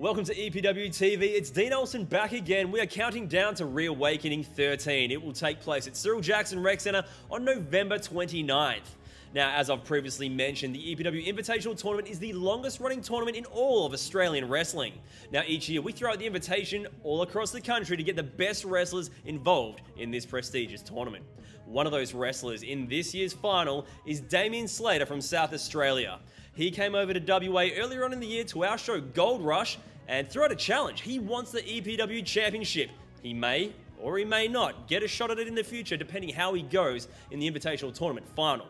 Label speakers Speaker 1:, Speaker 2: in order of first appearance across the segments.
Speaker 1: Welcome to EPWTV. It's Dean Olsen back again. We are counting down to ReAwakening 13. It will take place at Cyril Jackson Rec Centre on November 29th. Now, as I've previously mentioned, the EPW Invitational Tournament is the longest running tournament in all of Australian wrestling. Now, each year we throw out the invitation all across the country to get the best wrestlers involved in this prestigious tournament. One of those wrestlers in this year's final is Damian Slater from South Australia. He came over to WA earlier on in the year to our show Gold Rush and threw out a challenge. He wants the EPW Championship. He may or he may not get a shot at it in the future depending how he goes in the Invitational Tournament final.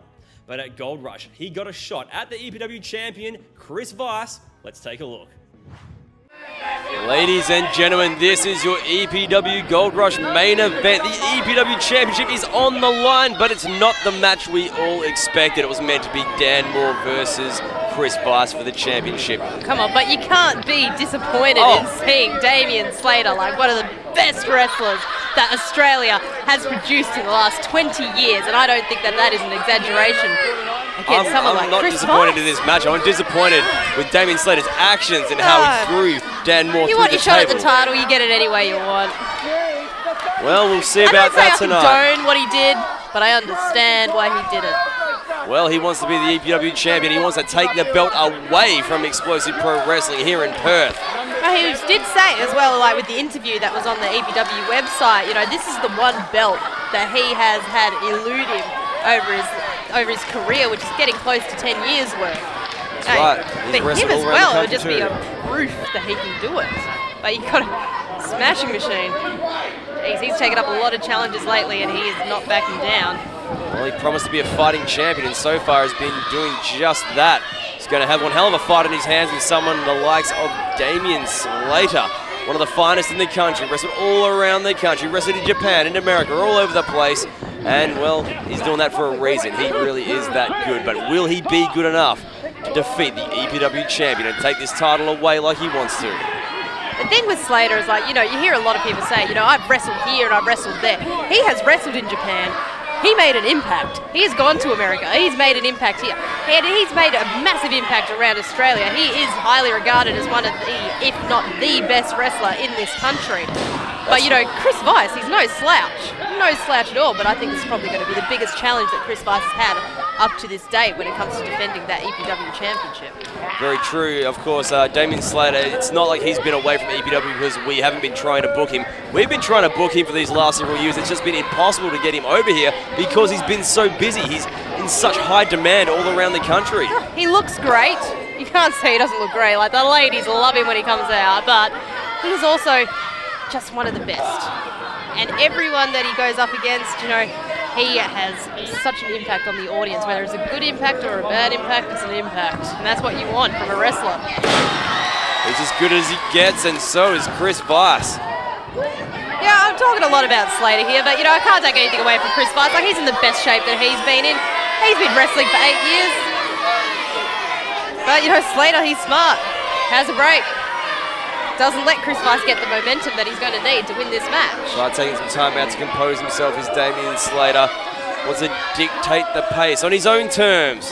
Speaker 1: But at Gold Rush, he got a shot at the EPW champion, Chris Weiss. Let's take a look. Ladies and gentlemen, this is your EPW Gold Rush main event. The EPW Championship is on the line, but it's not the match we all expected. It was meant to be Dan Moore versus Chris Weiss for the championship.
Speaker 2: Come on, but you can't be disappointed in seeing Damian Slater, like one of the best wrestlers that Australia has produced in the last 20 years, and I don't think that that is an exaggeration. Against someone like Chris Weiss.
Speaker 1: I'm not disappointed in this match. I'm disappointed with Damian Slater's actions and how he threw Dan Moore through the table.
Speaker 2: You want your shot at the title, you get it any way you want.
Speaker 1: Well, we'll see about that tonight.
Speaker 2: I don't condone what he did, but I understand why he did it.
Speaker 1: Well, he wants to be the EPW champion. He wants to take the belt away from Explosive Pro Wrestling here in Perth.
Speaker 2: He did say as well, like with the interview that was on the EPW website, you know, this is the one belt that he has had elude him over his career, which is getting close to 10 years worth.
Speaker 1: That's right.
Speaker 2: For him as well, it would just be a proof that he can do it. But you got a smashing machine. Jeez, he's taken up a lot of challenges lately and he is not backing down.
Speaker 1: Well, he promised to be a fighting champion and so far has been doing just that. He's going to have one hell of a fight in his hands with someone the likes of Damian Slater. One of the finest in the country, wrestled all around the country, wrestled in Japan, in America, all over the place. And, well, he's doing that for a reason. He really is that good. But will he be good enough to defeat the EPW champion and take this title away like he wants to?
Speaker 2: The thing with Slater is, like, you know, you hear a lot of people say, you know, I've wrestled here and I've wrestled there. He has wrestled in Japan. He made an impact. He has gone to America. He's made an impact here. And he's made a massive impact around Australia. He is highly regarded as one of the, if not the best wrestler in this country. But, you know, Chris Weiss, he's no slouch. No slouch at all, but I think this is probably going to be the biggest challenge that Chris Weiss has had up to this day when it comes to defending that EPW championship.
Speaker 1: Very true. Of course, Damian Slater, it's not like he's been away from EPW because we haven't been trying to book him. We've been trying to book him for these last several years. It's just been impossible to get him over here because he's been so busy. He's in such high demand all around the country.
Speaker 2: He looks great. You can't say he doesn't look great. Like, the ladies love him when he comes out, but he's also just one of the best. And everyone that he goes up against, you know, he has such an impact on the audience. Whether it's a good impact or a bad impact, it's an impact. And that's what you want from a wrestler.
Speaker 1: He's as good as he gets, and so is Chris Weiss.
Speaker 2: Yeah, I'm talking a lot about Slater here, but, you know, I can't take anything away from Chris Weiss. Like, he's in the best shape that he's been in. He's been wrestling for 8 years. But, you know, Slater, he's smart. Has a break. Doesn't let Chris Weiss get the momentum that he's going to need to win this match.
Speaker 1: Right, taking some time out to compose himself is Damian Slater. Wants to dictate the pace on his own terms.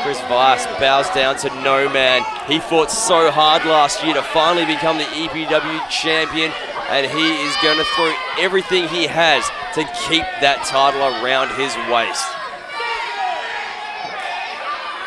Speaker 1: Chris Weiss bows down to no man. He fought so hard last year to finally become the EPW champion, and he is going to throw everything he has to keep that title around his waist.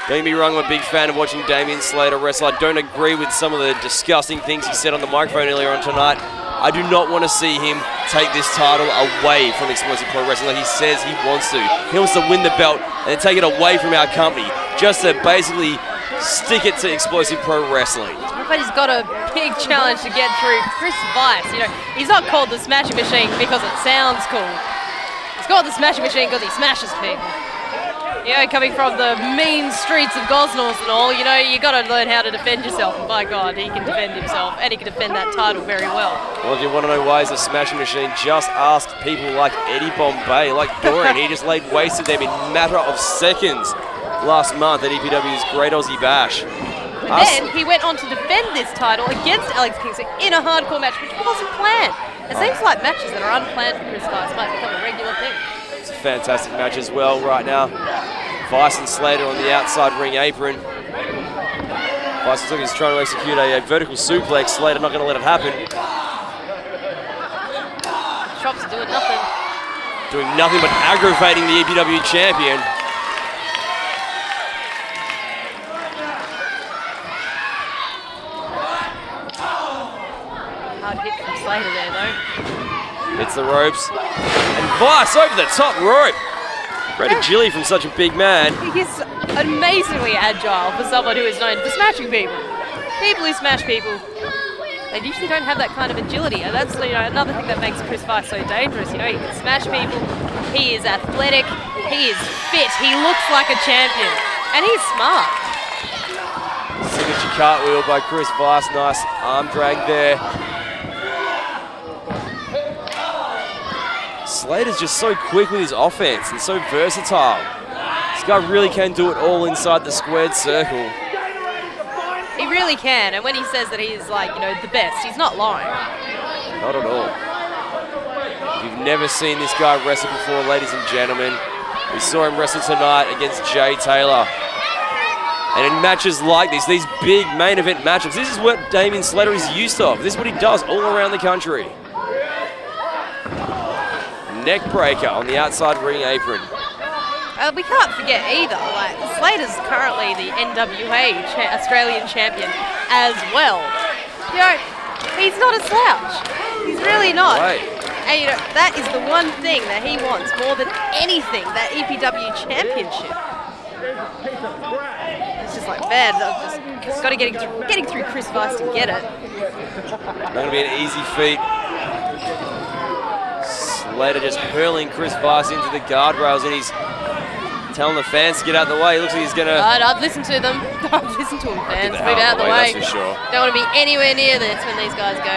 Speaker 1: Don't get me wrong, I'm a big fan of watching Damian Slater wrestle. I don't agree with some of the disgusting things he said on the microphone earlier on tonight. I do not want to see him take this title away from Explosive Pro Wrestling like he says he wants to. He wants to win the belt and then take it away from our company, just to basically stick it to Explosive Pro Wrestling.
Speaker 2: But he's got a big challenge to get through. Chris Weiss, you know, he's not called the Smashing Machine because it sounds cool. He's called the Smashing Machine because he smashes people. You know, coming from the mean streets of Gosnorth and all, you know, you got to learn how to defend yourself. And by God, he can defend himself, and he can defend that title very well.
Speaker 1: Well, if you want to know why he's a smashing machine, just ask people like Eddie Bombay, like Dorian. He just laid waste to them in a matter of seconds last month at EPW's Great Aussie Bash.
Speaker 2: And then he went on to defend this title against Alex Kingston in a hardcore match, which wasn't planned. It seems like matches that are unplanned for Chris Weiss might become a regular thing.
Speaker 1: It's a fantastic match as well right now. Weiss and Slater on the outside ring apron.
Speaker 3: Vice is trying to execute a vertical suplex. Slater not going to let it happen.
Speaker 2: Chops are doing nothing.
Speaker 3: Doing nothing but aggravating the EPW champion.
Speaker 2: Hard hit from Slater there, though.
Speaker 3: Hits the ropes. And Vice over the top rope. Great agility from such a big man.
Speaker 2: He's amazingly agile for someone who is known for smashing people. People who smash people, they usually don't have that kind of agility. And that's, you know, another thing that makes Chris Vice so dangerous. You know, he can smash people. He is athletic. He is fit. He looks like a champion. And he's smart.
Speaker 3: Signature cartwheel by Chris Vice. Nice arm drag there. Slater's just so quick with his offense and so versatile. This guy really can do it all inside the squared circle.
Speaker 2: He really can, and when he says that he's like, you know, the best, he's not lying.
Speaker 3: Not at all. If you've never seen this guy wrestle before, ladies and gentlemen, we saw him wrestle tonight against Jay Taylor. And in matches like this, these big main event matchups, this is what Damian Slater is used to. This is what he does all around the country. Neck breaker on the outside ring apron.
Speaker 2: We can't forget either, like, Slater's currently the NWA Australian champion as well. You know, he's not a slouch. He's really not.
Speaker 3: Right.
Speaker 2: And, you know, that is the one thing that he wants more than anything, that EPW championship. It's just like, man, I've just got to getting through Chris Vice to get it.
Speaker 3: Not going to be an easy feat. Slater just hurling Chris Vice into the guardrails, and he's telling the fans to get out of the way. It looks like he's going to...
Speaker 2: I'd listen to them. I'd listen to them, fans. Move out of the way.
Speaker 3: That's for sure.
Speaker 2: Don't want to be anywhere near this when these guys go.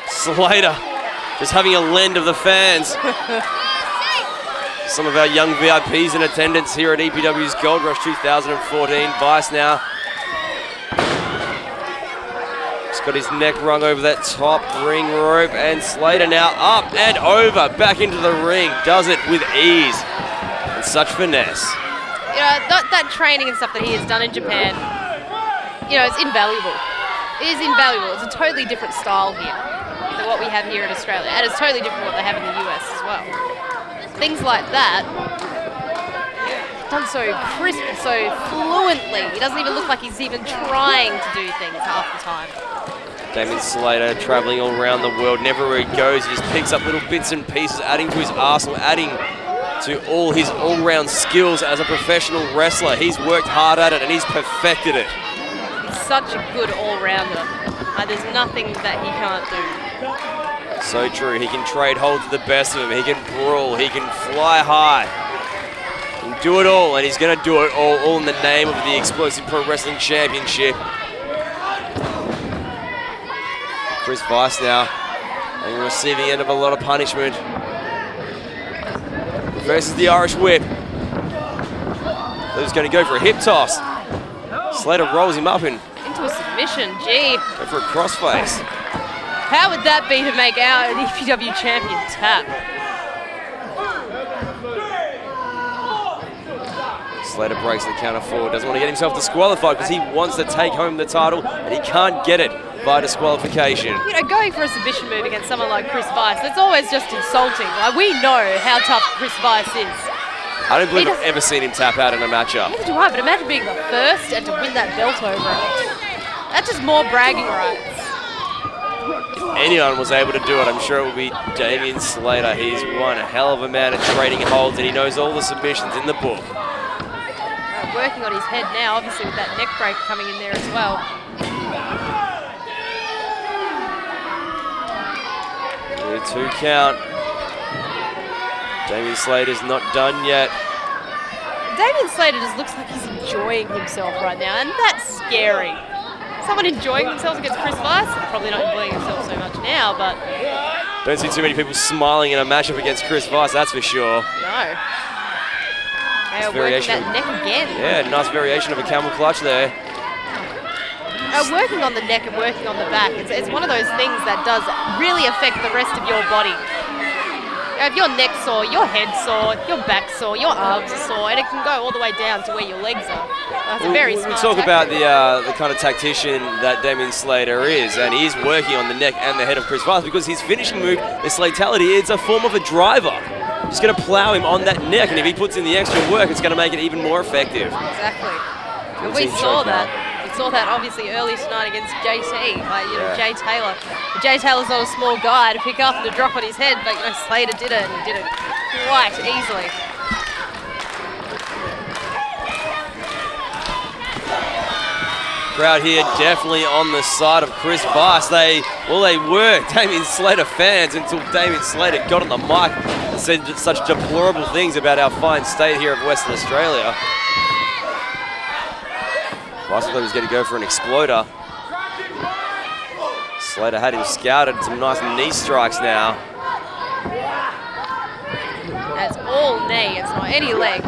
Speaker 3: Slater just having a lend of the fans. Some of our young VIPs in attendance here at EPW's Gold Rush 2014. Vice now. Got his neck wrung over that top ring rope, and Slater now up and over, back into the ring, does it with ease and such finesse.
Speaker 2: You know, that training and stuff that he has done in Japan, you know, it's invaluable. It is invaluable. It's a totally different style here than what we have here in Australia, and it's totally different what they have in the US as well. Things like that, done so crisp, so fluently. He doesn't even look like he's even trying to do things half the time.
Speaker 3: Damian Slater traveling all around the world. Never where he goes, he just picks up little bits and pieces, adding to his arsenal, adding to all his all-round skills as a professional wrestler. He's worked hard at it and he's perfected it.
Speaker 2: He's such a good all-rounder. There's nothing that he can't do.
Speaker 3: So true. He can trade holds with the best of them. He can brawl. He can fly high. He can do it all, and he's going to do it all in the name of the Explosive Pro Wrestling Championship. Chris Vice now on the receiving end of a lot of punishment. Versus the Irish Whip. Who's going to go for a hip toss? Slater rolls him up into
Speaker 2: a submission, gee.
Speaker 3: Go for a crossface.
Speaker 2: How would that be to make our EPW champion tap?
Speaker 3: Slater breaks the counter forward. Doesn't want to get himself disqualified because he wants to take home the title and he can't get it by disqualification.
Speaker 2: You know, going for a submission move against someone like Chris Vice, that's always just insulting. Like, we know how tough Chris Vice is.
Speaker 3: I don't believe I've ever seen him tap out in a matchup.
Speaker 2: Neither do I, but imagine being the first and to win that belt over it. That's just more bragging rights.
Speaker 3: If anyone was able to do it, I'm sure it would be Damian Slater. He's one hell of a man at trading holds, and he knows all the submissions in the book.
Speaker 2: Working on his head now, obviously with that neck break coming in there as well.
Speaker 3: The 2 count. Damian Slater's not done yet.
Speaker 2: Damian Slater just looks like he's enjoying himself right now, and that's scary. Someone enjoying themselves against Chris Vice, probably not enjoying himself so much now, but...
Speaker 3: Don't see too many people smiling in a matchup against Chris Vice, that's for sure.
Speaker 2: No. They are working that neck again.
Speaker 3: Yeah, nice variation of a camel clutch there.
Speaker 2: Working on the neck and working on the back, it's one of those things that does really affect the rest of your body. If your neck's sore, your head's sore, your back's sore, your arms are sore, and it can go all the way down to where your legs are. That's a very smart
Speaker 3: We talk about
Speaker 2: tactic.
Speaker 3: the kind of tactician that Damian Slater is, and he is working on the neck and the head of Chris Vice because his finishing move, the Slatality, it's a form of a driver. He's going to plow him on that neck, and if he puts in the extra work, it's going to make it even more effective.
Speaker 2: Exactly. And we saw that. We saw that obviously early tonight against JT, like, you know, Jay Taylor. But Jay Taylor's not a small guy to pick up and to drop on his head, but you know, Slater did it, and he did it quite easily.
Speaker 3: Crowd here definitely on the side of Chris Vice. They were Damian Slater fans until Damian Slater got on the mic and said such deplorable things about our fine state here of Western Australia. Vice thought he was going to go for an exploder. Slater had him scouted. Some nice knee strikes now.
Speaker 2: That's all knee, it's not any leg.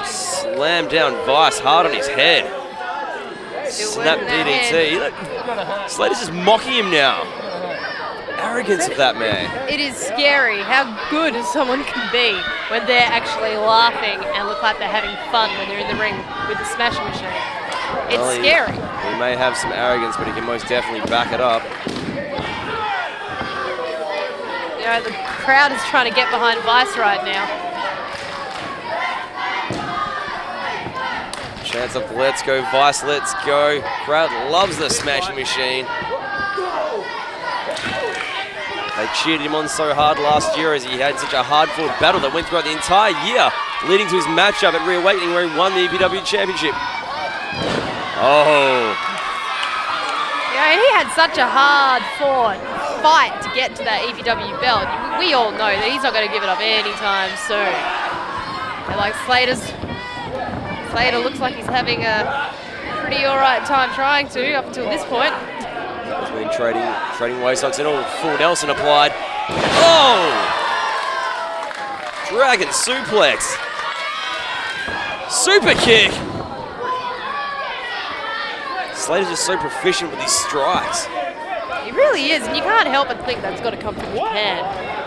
Speaker 3: Slam down Vice hard on his head.
Speaker 2: Still
Speaker 3: Snap
Speaker 2: working that
Speaker 3: DDT. Look, Slater's just mocking him now. Arrogance of that man.
Speaker 2: It is scary how good someone can be when they're actually laughing and look like they're having fun when they're in the ring with the smashing machine. It's scary.
Speaker 3: He may have some arrogance, but he can most definitely back it up.
Speaker 2: You know, the crowd is trying to get behind Vice right now.
Speaker 3: Chance of let's go, Vice, let's go. Crowd loves the smashing machine. They cheered him on so hard last year as he had such a hard-fought battle that went throughout the entire year, leading to his matchup at ReAwakening where he won the EPW Championship. Oh.
Speaker 2: Yeah, he had such a hard-fought fight to get to that EPW belt. We all know that he's not going to give it up anytime soon. And like Slater looks like he's having a pretty alright time trying to up until this point.
Speaker 3: He's been trading waist locks and all. Full Nelson applied. Oh! Dragon suplex. Super kick. Slater's just so proficient with his strikes.
Speaker 2: He really is, and you can't help but think that's got to come from Japan.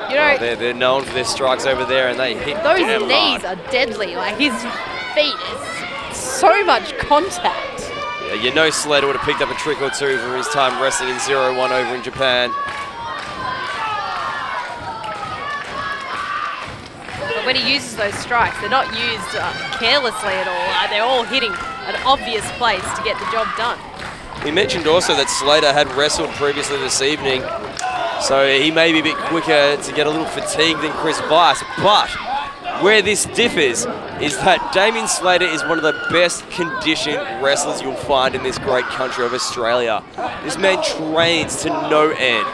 Speaker 2: You know,
Speaker 3: They're known for their strikes over there, and they hit
Speaker 2: those
Speaker 3: damn
Speaker 2: knees
Speaker 3: hard.
Speaker 2: are deadly. Like his feet is so much contact.
Speaker 3: Yeah, you know Slater would have picked up a trick or two from his time wrestling in 0-1 over in Japan.
Speaker 2: But when he uses those strikes, they're not used carelessly at all. They're all hitting an obvious place to get the job done.
Speaker 3: We mentioned also that Slater had wrestled previously this evening, so he may be a bit quicker to get a little fatigued than Chris Vice, but where this differs is that Damian Slater is one of the best conditioned wrestlers you'll find in this great country of Australia. This man trains to no end.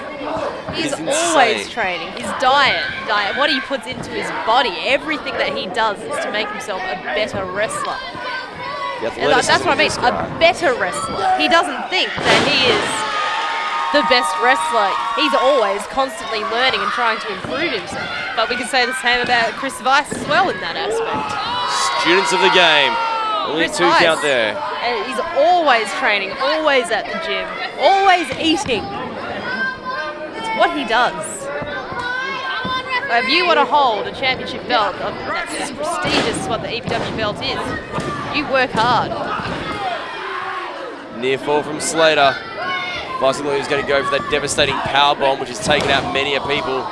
Speaker 2: He's always training. His diet, what he puts into his body, everything that he does is to make himself a better wrestler. And that's what I mean, a better wrestler. He doesn't think that he is the best wrestler. He's always constantly learning and trying to improve himself. But we can say the same about Chris Vice as well in that aspect.
Speaker 3: Students of the game. Only
Speaker 2: Chris
Speaker 3: two
Speaker 2: Vice,
Speaker 3: count there.
Speaker 2: he's always training, always at the gym, always eating. It's what he does. If you want to hold a championship belt that's as prestigious as what the EPW belt is, you work hard.
Speaker 3: Near fall from Slater. Vice looks like he's going to go for that devastating power bomb, which has taken out many a people.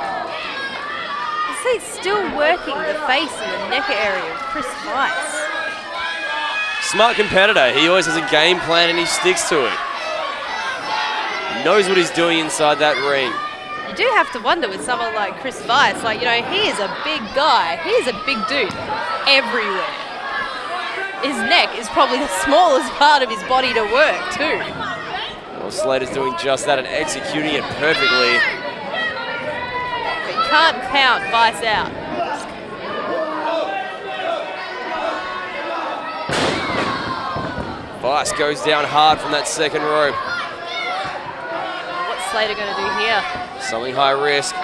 Speaker 2: You see, still working the face and the neck area of Chris Vice.
Speaker 3: Smart competitor. He always has a game plan and he sticks to it. He knows what he's doing inside that ring.
Speaker 2: You do have to wonder with someone like Chris Vice, like, you know, he is a big guy. He is a big dude everywhere. His neck is probably the smallest part of his body to work, too.
Speaker 3: Well, Slater's doing just that and executing it perfectly.
Speaker 2: But you can't count Vice out.
Speaker 3: Vice goes down hard from that second rope.
Speaker 2: What's Slater going to do here?
Speaker 3: Something high risk.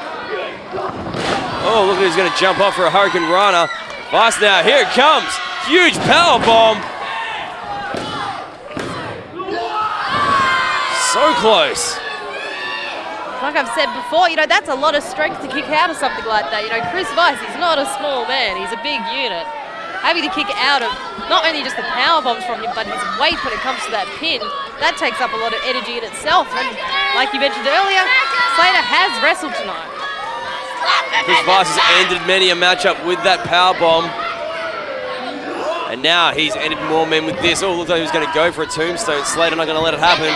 Speaker 3: Oh, look who's going to jump off for a Hurricane Rana. Vice now, here it comes. Huge power bomb. So close.
Speaker 2: like I've said before, you know, that's a lot of strength to kick out of something like that. You know, Chris Weiss, he's not a small man. He's a big unit. Having to kick out of not only just the power bombs from him, but his weight when it comes to that pin, that takes up a lot of energy in itself. And like you mentioned earlier, Slater has wrestled tonight.
Speaker 3: Chris Weiss has ended many a matchup with that power bomb. And now he's ended more men with this. Oh, looks like he was going to go for a tombstone. Slater not going to let it happen.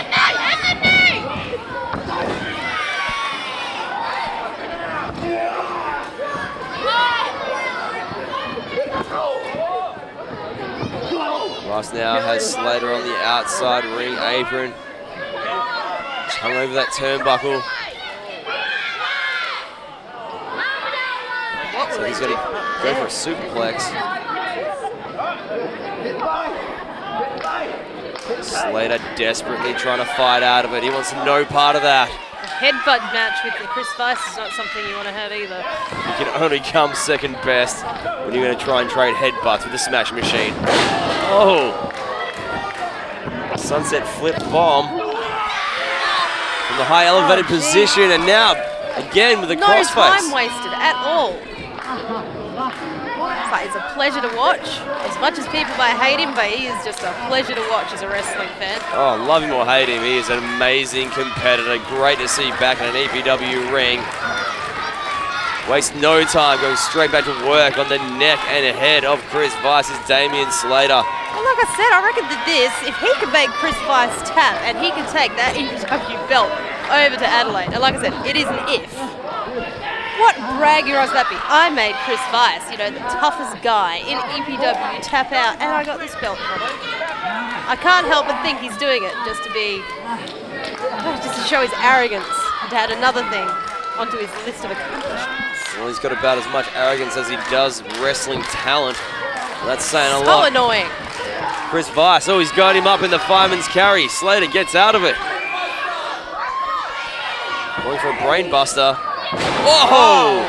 Speaker 3: Weiss now has Slater on the outside ring apron. Just hung over that turnbuckle. So he's going to go for a superplex. Slater desperately trying to fight out of it. He wants no part of that.
Speaker 2: A headbutt match with Chris Weiss is not something you want to have either.
Speaker 3: You can only come second best when you're going to try and trade headbutts with the Smash Machine. Oh! Sunset flip bomb from the high elevated position, and now again with the crossface.
Speaker 2: No time wasted at all. But it's a pleasure to watch. As much as people might hate him, but he is just a pleasure to watch as a wrestling fan.
Speaker 3: Oh, love him or hate him, he is an amazing competitor. Great to see back in an EPW ring. Waste no time, going straight back to work on the neck and head of Chris Weiss is Damian Slater.
Speaker 2: Well, like I said, I reckon that this, if he can make Chris Weiss tap and he can take that EPW belt over to Adelaide, and like I said, it is an if. What brag would that be? I made Chris Weiss, you know, the toughest guy in EPW tap out, and I got this belt from him. I can't help but think he's doing it just to show his arrogance and to add another thing onto his list of accomplishments.
Speaker 3: Well, he's got about as much arrogance as he does wrestling talent. That's saying a lot.
Speaker 2: So annoying.
Speaker 3: Chris Weiss, oh, he's got him up in the fireman's carry. Slater gets out of it. Going for a brain buster. Whoa!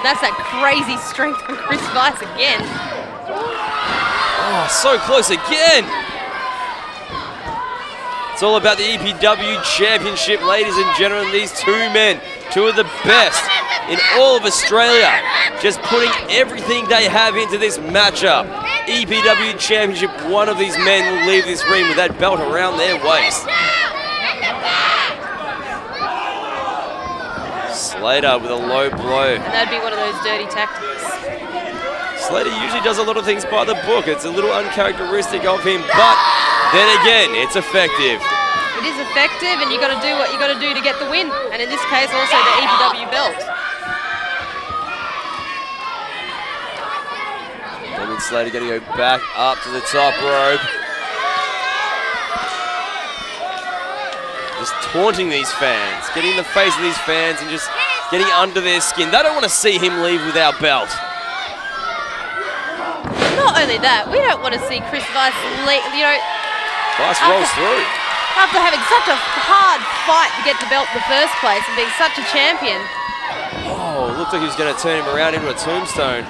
Speaker 2: That's that crazy strength from Chris Weiss again.
Speaker 3: Oh, so close again. It's all about the EPW Championship, ladies and gentlemen. These two men, two of the best in all of Australia, just putting everything they have into this matchup. EPW Championship, one of these men will leave this ring with that belt around their waist. Slater with a low blow.
Speaker 2: And that'd be one of those dirty tactics.
Speaker 3: Slater usually does a lot of things by the book. It's a little uncharacteristic of him, but then again, it's effective.
Speaker 2: It is effective, and you got to do what you got to do to get the win. And in this case, also the EPW belt.
Speaker 3: Damian Slater going to go back up to the top rope. Just taunting these fans, getting in the face of these fans and just getting under their skin. They don't want to see him leave without belt.
Speaker 2: Not only that, we don't want to see Chris Weiss leave, you know.
Speaker 3: Weiss rolls through.
Speaker 2: After having such a hard fight to get the belt in the first place and being such a champion.
Speaker 3: Oh, looked like he was going to turn him around into a tombstone.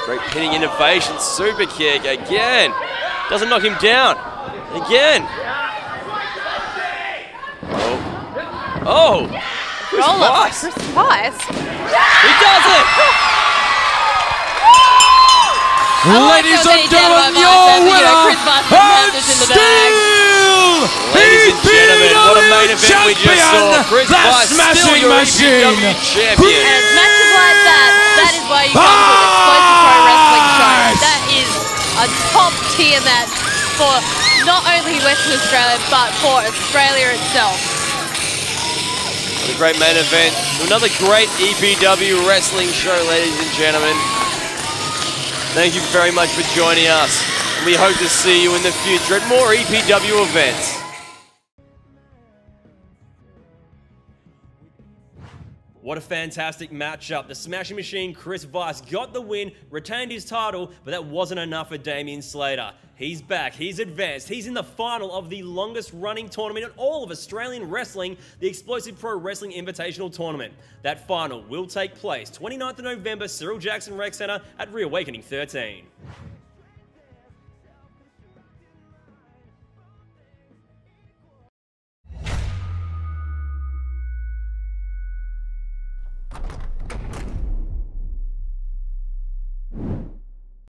Speaker 3: Great pinning innovation, super kick again. Doesn't knock him down. Again. Oh. Chris Weiss.
Speaker 2: Chris Weiss.
Speaker 3: He does it.
Speaker 4: Ladies and gentlemen, your winner and still
Speaker 3: Ladies and gentlemen, what a main event we just saw. Chris Weiss, still your EPW champion.
Speaker 2: And matches like that, that is why you come to an Explosive Pro Wrestling show. That is a top tier match for not only Western Australia, but for Australia itself.
Speaker 3: What a great main event. Another great EPW wrestling show, ladies and gentlemen. Thank you very much for joining us. We hope to see you in the future at more EPW events.
Speaker 1: What a fantastic matchup. The Smashing Machine, Chris Weiss, got the win, retained his title, but that wasn't enough for Damian Slater. He's back, he's advanced, he's in the final of the longest running tournament in all of Australian wrestling, the Explosive Pro Wrestling Invitational Tournament. That final will take place 29th of November, Cyril Jackson Rec Centre at ReAwakening 13.